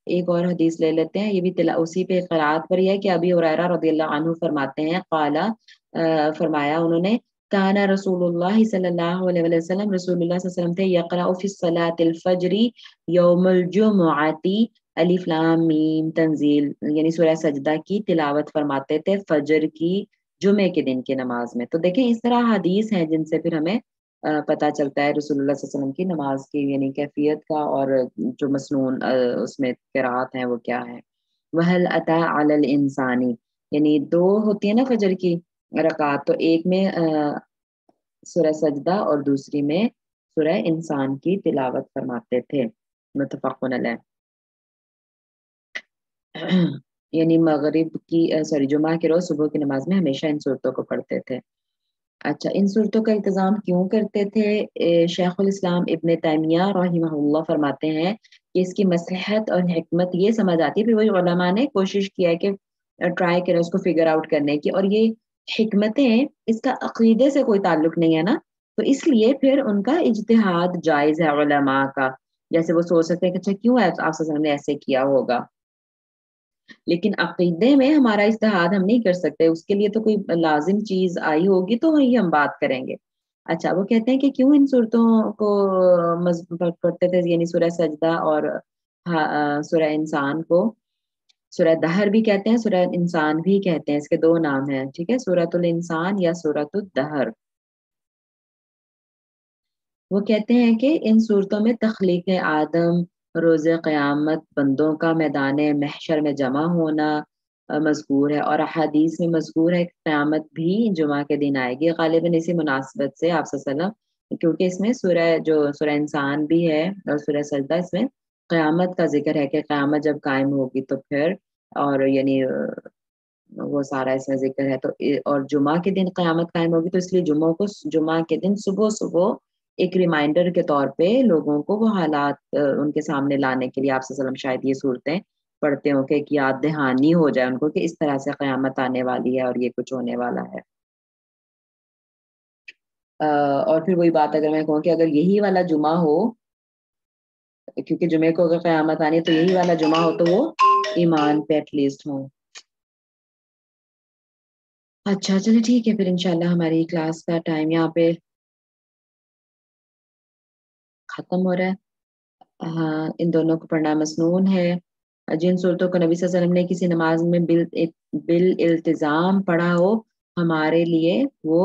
ایک اور حدیث لے لیتے ہیں، یہ بھی اسی پہ قرات پر ہی ہے کہ ابی ہریرہ رضی اللہ عنہ فرماتے ہیں، قالا فرمایا انہوں نے، کان رسول اللہ صلی اللہ علیہ وسلم، رسول اللہ صلی اللہ علیہ وسلم تھے، یقرأ فی الصلاۃ الفجر یوم الجمعۃ الف لام میم تنزیل، یعنی سورہ سجدہ کی تلاوت فرماتے تھے فجر کی جمعے کے دن کی نماز میں. تو دیکھیں اس طرح حدیث ہیں جن سے پھر ہمیں پتہ چلتا ہے رسول اللہ صلی اللہ علیہ وسلم کی نماز کی یعنی کیفیت کا، اور جو مسنون اس میں قرات ہیں وہ کیا ہے. وَهَلْ أَتَى عَلَى الْإِنسَانِ، یعنی دو ہوتی ہیں نا فجر کی رکعات، تو ایک میں سورہ سجدہ اور دوسری میں سورہ انسان کی تلاوت فرماتے تھے. متفقن علیہ. یعنی مغرب کی جمعہ کے روز صبح کی نماز میں ہمیشہ ان صورتوں کو پڑھتے تھے. اچھا، ان صورتوں کا التزام کیوں کرتے تھے؟ شیخ الاسلام ابن تیمیہ رحمہ اللہ فرماتے ہیں کہ اس کی مصلحت اور حکمت یہ سمجھ آتی ہے. پھر وہی علماء نے کوشش کیا ہے کہ ٹرائی کرے اس کو فگر آؤٹ کرنے کی. اور یہ حکمتیں اس کا عقیدے سے کوئی تعلق نہیں ہے نا, تو اس لیے پھر ان کا اجتہاد جائز ہے علماء کا. جیسے وہ سوچ سکتے ہیں کہ اچھا کیوں آپ صلی اللہ علیہ وسلم نے ایسے کیا ہوگا, لیکن عقیدے میں ہمارا اجتہاد ہم نہیں کر سکتے. اس کے لیے تو کوئی لازم چیز آئی ہوگی تو وہی ہم بات کریں گے. اچھا, وہ کہتے ہیں کہ کیوں ان صورتوں کو پڑھتے تھے, یعنی سورہ سجدہ اور سورہ انسان کو سورہ دہر بھی کہتے ہیں, سورہ انسان بھی کہتے ہیں. اس کے دو نام ہیں, ٹھیک ہے, سورۃ الانسان یا سورۃ الدہر. وہ کہتے ہیں کہ ان صورتوں میں تخلیق آدم, روز قیامت, بندوں کا میدان محشر میں جمع ہونا مذکور ہے, اور احادیث میں مذکور ہے کہ قیامت بھی جمعہ کے دن آئے گی. غالباً اسی مناسبت سے آپ صلی اللہ علیہ وسلم, کیونکہ اس میں سورہ انسان بھی ہے اور سورہ سجدہ, اس میں قیامت کا ذکر ہے کہ قیامت جب قائم ہوگی تو پھر, اور یعنی وہ سارا اس میں ذکر ہے. تو اور جمعہ کے دن قیامت قائم ہوگی, تو اس لیے جمعہ کے دن صبح صبح ایک ریمائنڈر کے طور پہ لوگوں کو وہ حالات ان کے سامنے لانے کے لیے آپ صلی اللہ علیہ وسلم شاید یہ صورتیں پڑھتے ہوں کہ ایک یاد دہانی ہو جائے ان کو کہ اس طرح سے قیامت آنے والی ہے اور یہ کچھ ہونے والا ہے. اور پھر وہی بات, اگر میں کہوں کہ اگر یہی والا جمعہ ہو, کیونکہ جمعے کو اگر قیامت آنی ہے تو یہی والا جمعہ ہو تو وہ ایمان پہ ایٹ لیسٹ ہو. اچھا چلے ٹھیک ہے, پھر انشاءاللہ ہماری کلاس کا ٹائم یہاں پہ ختم ہو رہا ہے. ہاں, ان دونوں کو پڑھنا مسنون ہے. جن صورتوں کو نبی صلی اللہ علیہ وسلم نے کسی نماز میں بالالتزام پڑھا ہو, ہمارے لیے وہ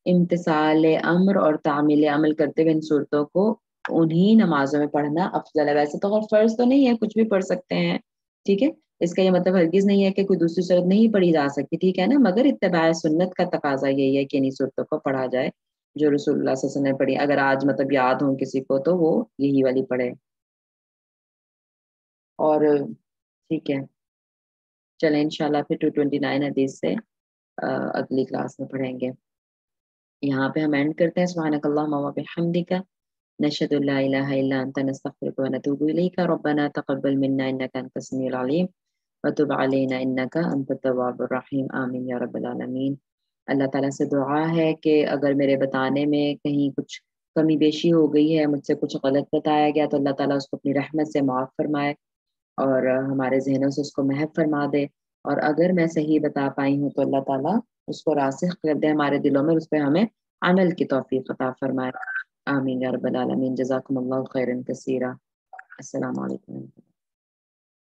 امتثال امر اور تعمیل عمل کرتے ہوئے ان صورتوں کو انہی نمازوں میں پڑھنا افضل ہے. ویسے تو فرض تو نہیں ہے, کچھ بھی پڑھ سکتے ہیں, ٹھیک ہے, اس کا یہ مطلب ہرگز نہیں ہے کہ کوئی دوسری صورت نہیں پڑھی جا سکتی, ٹھیک ہے نا, مگر اتباع سنت کا تقاضا یہی ہے کہ انہی صورتوں کو پڑھا جائے جو رسول اللہ صلی اللہ علیہ وسلم نے پڑھی. اگر آج مطلب یاد ہوں کسی کو تو وہ یہی والی پڑھے. اور ٹھیک ہے, چلیں انشاءاللہ پھر 229 حدیث سے اگلی کلاس میں پڑھیں گے. یہاں پہ ہم اینڈ کرتے ہیں. سبحانک اللہم و بحمدک, نشہد ان لا الہ الا انت, نستغفرک و نتوب الیک. ربنا تقبل منا انک انت السمیع العلیم وتب علینا انک انت التواب الرحیم. آمین یا رب العالمین. اللہ تعالیٰ سے دعا ہے کہ اگر میرے بتانے میں کہیں کچھ کمی بیشی ہو گئی ہے, مجھ سے کچھ غلط بتایا گیا, تو اللہ تعالیٰ اس کو اپنی رحمت سے معاف فرمائے اور ہمارے ذہنوں سے اس کو محو فرما دے. اور اگر میں صحیح بتا پائی ہوں تو اللہ تعالیٰ اس کو راسخ کر دے ہمارے دلوں میں, اس پہ ہمیں عمل کی توفیق عطا فرمائے. آمین یا رب العالمین. جزاکم اللہ خیرا کثیرا. السلام علیکم.